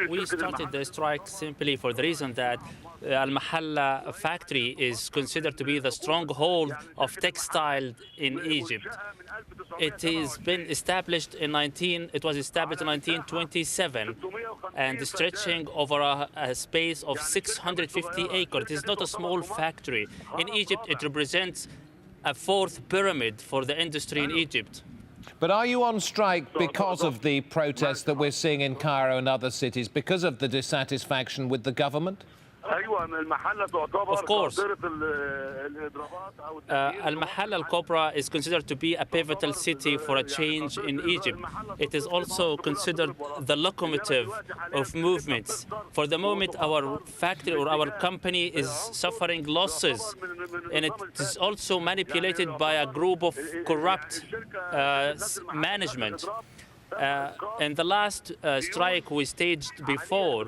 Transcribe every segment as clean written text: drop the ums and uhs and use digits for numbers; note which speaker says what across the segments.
Speaker 1: We started the strike simply for the reason that Al Mahalla factory is considered to be the stronghold of textile in Egypt. It has been established it was established in 1927 and stretching over a space of 650 acres. It is not a small factory. In Egypt, it represents a fourth pyramid for the industry in Egypt.
Speaker 2: But are you on strike because of the protests that we're seeing in Cairo and other cities, because of the dissatisfaction with the government?
Speaker 1: Of course. Al Mahalla Al Kubra is considered to be a pivotal city for a change in Egypt. It is also considered the locomotive of movements. For the moment, our factory or our company is suffering losses, and it is also manipulated by a group of corrupt management. In the last strike we staged before,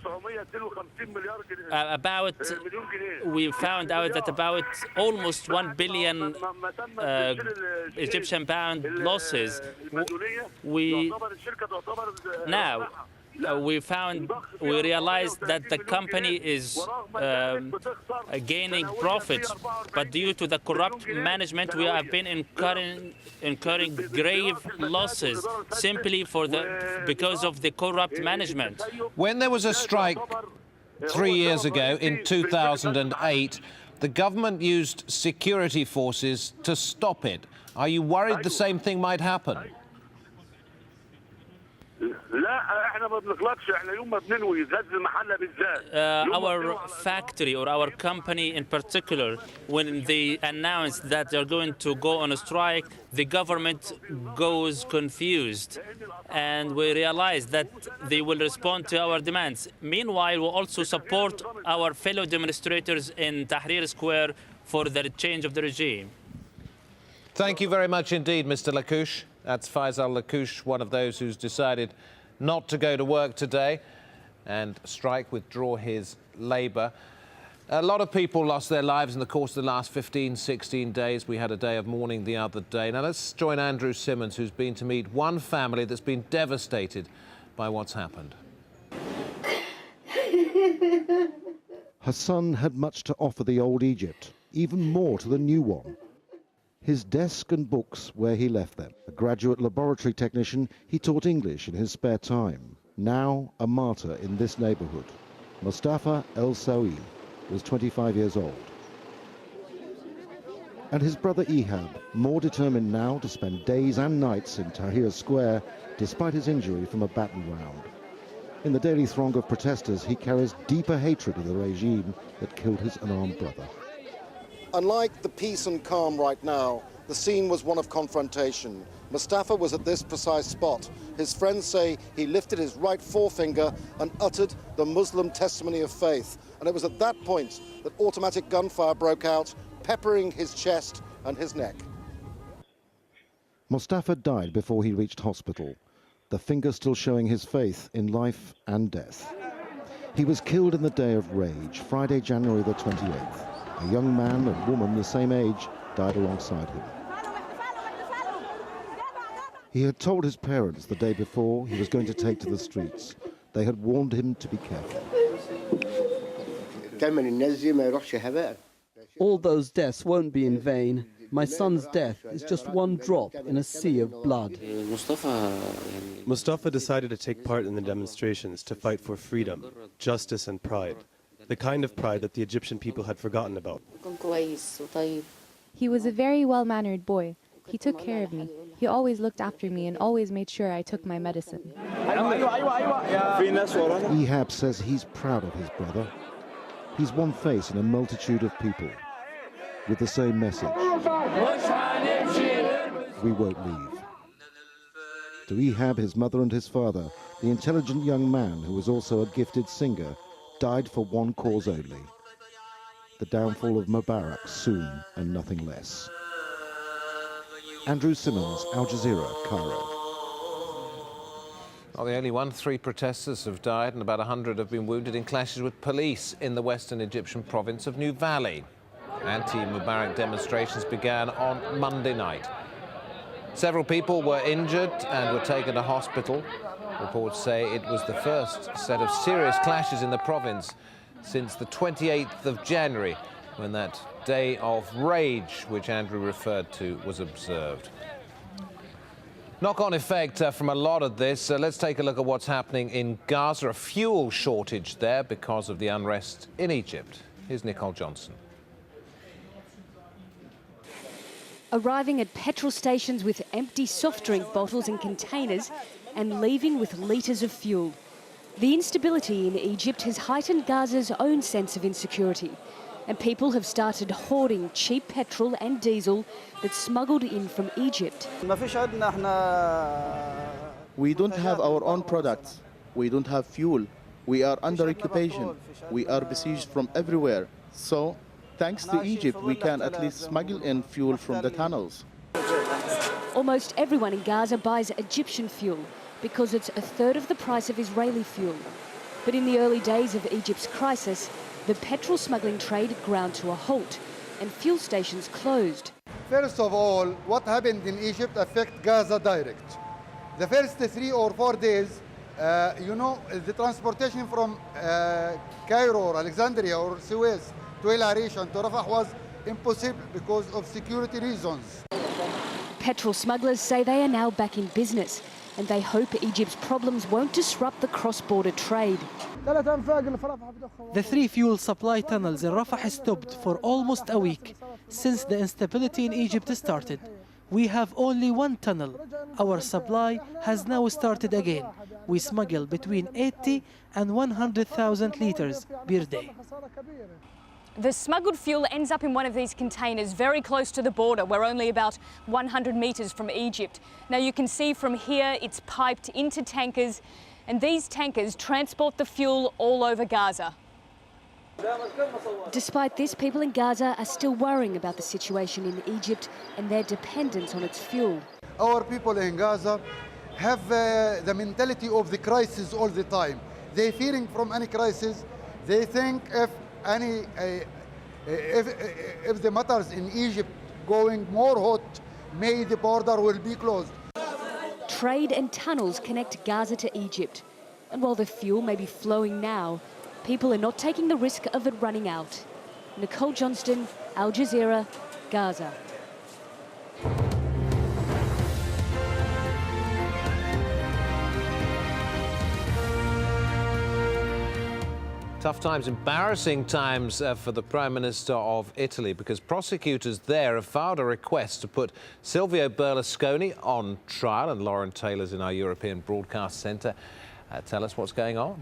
Speaker 1: we found out that about almost 1 billion Egyptian pound losses. We realized that the company is gaining profits, but due to the corrupt management, we have been incurring grave losses simply because of the corrupt management.
Speaker 2: When there was a strike 3 years ago in 2008, the government used security forces to stop it. Are you worried the same thing might happen?
Speaker 1: Our factory or our company in particular, when they announce that they're going to go on a strike, the government goes confused, and we realize that they will respond to our demands. Meanwhile, we also support our fellow demonstrators in Tahrir Square for the change of the regime.
Speaker 2: Thank you very much indeed, Mr. Lakouche. That's Faisal Lakouche, one of those who's decided not to go to work today and strike, withdraw his labour. A lot of people lost their lives in the course of the last 15, 16 days. We had a day of mourning the other day. Now let's join Andrew Simmons, who's been to meet one family that's been devastated by what's happened.
Speaker 3: Hassan had much to offer the old Egypt, even more to the new one. His desk and books where he left them. A graduate laboratory technician, he taught English in his spare time. Now a martyr in this neighborhood. Mustafa El Sawi was 25 years old. And his brother Ehab, more determined now to spend days and nights in Tahrir Square, despite his injury from a baton round. In the daily throng of protesters, he carries deeper hatred of the regime that killed his unarmed brother.
Speaker 4: Unlike the peace and calm right now, the scene was one of confrontation. Mustafa was at this precise spot. His friends say he lifted his right forefinger and uttered the Muslim testimony of faith. And it was at that point that automatic gunfire broke out, peppering his chest and his neck.
Speaker 3: Mustafa died before he reached hospital, the finger still showing his faith in life and death. He was killed in the day of rage, Friday, January the 28th. A young man and woman the same age died alongside him. He had told his parents the day before he was going to take to the streets. They had warned him to be careful.
Speaker 5: All those deaths won't be in vain. My son's death is just one drop in a sea of blood.
Speaker 6: Mustafa decided to take part in the demonstrations to fight for freedom, justice and pride. The kind of pride that the Egyptian people had forgotten about.
Speaker 7: He was a very well-mannered boy. He took care of me. He always looked after me and always made sure I took my medicine.
Speaker 3: Ehab says he's proud of his brother. He's one face in a multitude of people with the same message. We won't leave. To Ehab, his mother and his father, the intelligent young man who was also a gifted singer, died for one cause only: the downfall of Mubarak soon and nothing less. Andrew Simmons, Al Jazeera, Cairo.
Speaker 2: Not the only one. 3 protesters have died and about 100 have been wounded in clashes with police in the western Egyptian province of New Valley. Anti-Mubarak demonstrations began on Monday night. Several people were injured and were taken to hospital. Reports say it was the first set of serious clashes in the province since the 28th of January, when that day of rage, which Andrew referred to, was observed. Knock-on effect from a lot of this. Let's take a look at what's happening in Gaza. A fuel shortage there because of the unrest in Egypt. Here's Nicole Johnson.
Speaker 8: Arriving at petrol stations with empty soft drink bottles and containers and leaving with litres of fuel. The instability in Egypt has heightened Gaza's own sense of insecurity, and people have started hoarding cheap petrol and diesel that's smuggled in from Egypt.
Speaker 9: We don't have our own products. We don't have fuel. We are under occupation. We are besieged from everywhere. So, thanks to Egypt, we can at least smuggle in fuel from the tunnels.
Speaker 8: Almost everyone in Gaza buys Egyptian fuel because it's a third of the price of Israeli fuel. But in the early days of Egypt's crisis, the petrol smuggling trade ground to a halt and fuel stations closed.
Speaker 10: First of all, what happened in Egypt affect Gaza direct. The first 3 or 4 days, the transportation from Cairo or Alexandria or Suez to El Arish and to Rafah was impossible because of security reasons.
Speaker 8: Petrol smugglers say they are now back in business, and they hope Egypt's problems won't disrupt the cross-border trade.
Speaker 11: The 3 fuel supply tunnels in Rafah stopped for almost a week since the instability in Egypt started. We have only 1 tunnel. Our supply has now started again. We smuggle between 80 and 100,000 litres per day.
Speaker 12: The smuggled fuel ends up in one of these containers very close to the border. We're only about 100 metres from Egypt. Now you can see from here it's piped into tankers, and these tankers transport the fuel all over Gaza.
Speaker 8: Despite this, people in Gaza are still worrying about the situation in Egypt and their dependence on its fuel.
Speaker 10: Our people in Gaza have the mentality of the crisis all the time. They're fearing from any crisis. They think if the matters in Egypt going more hot, maybe the border will be closed.
Speaker 8: Trade and tunnels connect Gaza to Egypt. And while the fuel may be flowing now, people are not taking the risk of it running out. Nicole Johnston, Al Jazeera, Gaza.
Speaker 2: Tough times, embarrassing times for the Prime Minister of Italy, because prosecutors there have filed a request to put Silvio Berlusconi on trial. And Lauren Taylor's in our European Broadcast Centre. Tell us what's going on.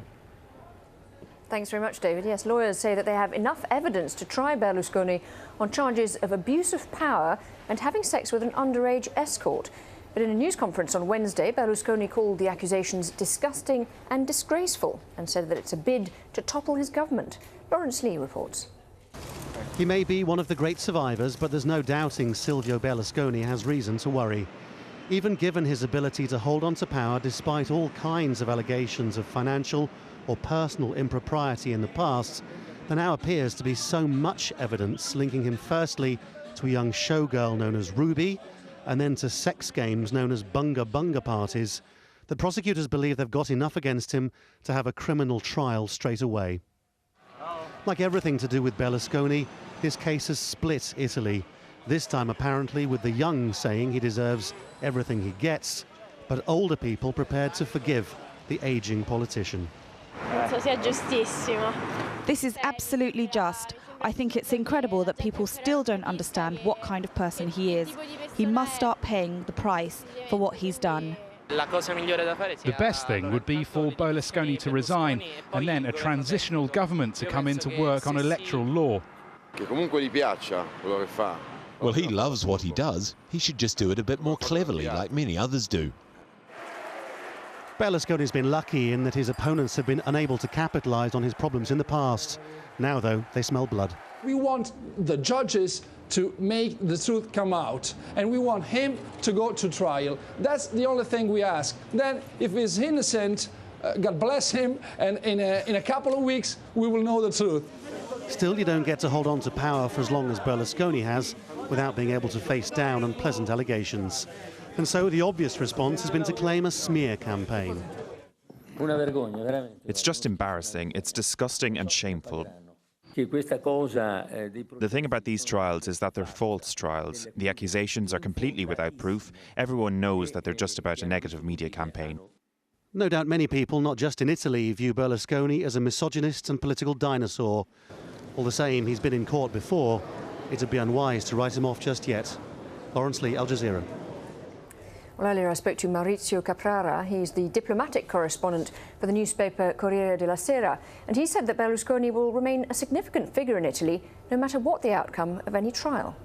Speaker 13: Thanks very much, David. Yes, lawyers say that they have enough evidence to try Berlusconi on charges of abuse of power and having sex with an underage escort. But in a news conference on Wednesday, Berlusconi called the accusations disgusting and disgraceful and said that it's a bid to topple his government. Lawrence Lee reports.
Speaker 14: He may be one of the great survivors, but there's no doubting Silvio Berlusconi has reason to worry. Even given his ability to hold on to power despite all kinds of allegations of financial or personal impropriety in the past, there now appears to be so much evidence linking him firstly to a young showgirl known as Ruby, and then to sex games known as bunga bunga parties, that prosecutors believe they've got enough against him to have a criminal trial straight away. Like everything to do with Berlusconi, this case has split Italy, this time apparently with the young saying he deserves everything he gets, but older people prepared to forgive the aging politician.
Speaker 15: This is absolutely just. I think it's incredible that people still don't understand what kind of person he is. He must start paying the price for what he's done.
Speaker 16: The best thing would be for Berlusconi to resign and then a transitional government to come in to work on electoral law.
Speaker 17: Well, he loves what he does. He should just do it a bit more cleverly, like many others do.
Speaker 14: Berlusconi's been lucky in that his opponents have been unable to capitalise on his problems in the past. Now, though, they smell blood.
Speaker 18: We want the judges to make the truth come out, and we want him to go to trial. That's the only thing we ask. Then, if he's innocent, God bless him, and in a couple of weeks, we will know the truth.
Speaker 14: Still, you don't get to hold on to power for as long as Berlusconi has without being able to face down unpleasant allegations. And so the obvious response has been to claim a smear campaign.
Speaker 19: It's just embarrassing. It's disgusting and shameful. The thing about these trials is that they're false trials. The accusations are completely without proof. Everyone knows that they're just about a negative media campaign.
Speaker 14: No doubt many people, not just in Italy, view Berlusconi as a misogynist and political dinosaur. All the same, he's been in court before. It'd be unwise to write him off just yet. Lawrence Lee, Al Jazeera.
Speaker 13: Well, earlier I spoke to Maurizio Caprara. He's the diplomatic correspondent for the newspaper Corriere della Sera, and he said that Berlusconi will remain a significant figure in Italy no matter what the outcome of any trial.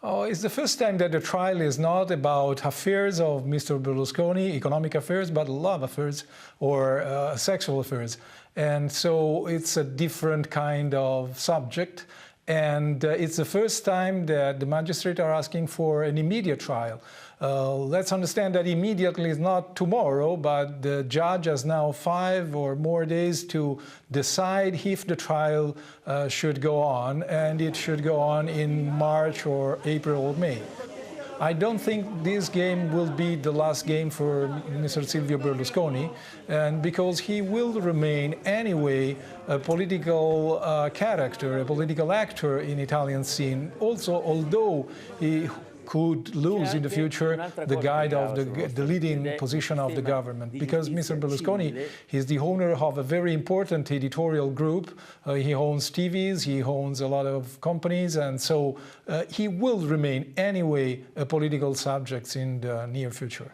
Speaker 18: Oh, it's the first time that the trial is not about affairs of Mr. Berlusconi, economic affairs, but love affairs or sexual affairs. And so it's a different kind of subject. And it's the first time that the magistrates are asking for an immediate trial. Let's understand that immediately is not tomorrow, but the judge has now 5 or more days to decide if the trial should go on, and it should go on in March or April or May. I don't think this game will be the last game for Mr. Silvio Berlusconi, and because he will remain anyway a political character, a political actor in Italian scene. Also, although he could lose in the future the guide of the leading position of the government, because Mr. Berlusconi is the owner of a very important editorial group. He owns TVs, he owns a lot of companies, and so he will remain anyway a political subject in the near future.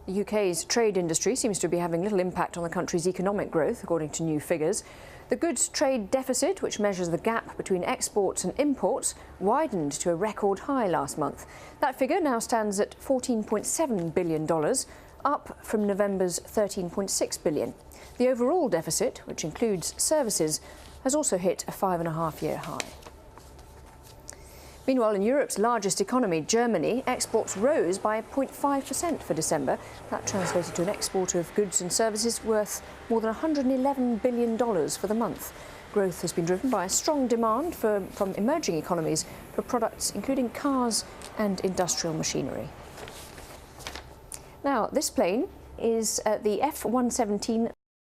Speaker 13: The UK's trade industry seems to be having little impact on the country's economic growth, according to new figures. The goods trade deficit, which measures the gap between exports and imports, widened to a record high last month. That figure now stands at $14.7 billion, up from November's $13.6 billion. The overall deficit, which includes services, has also hit a 5.5-year high. Meanwhile, in Europe's largest economy, Germany, exports rose by 0.5% for December. That translated to an export of goods and services worth more than $111 billion for the month. Growth has been driven by a strong demand from emerging economies for products including cars and industrial machinery. Now, this plane is the F-117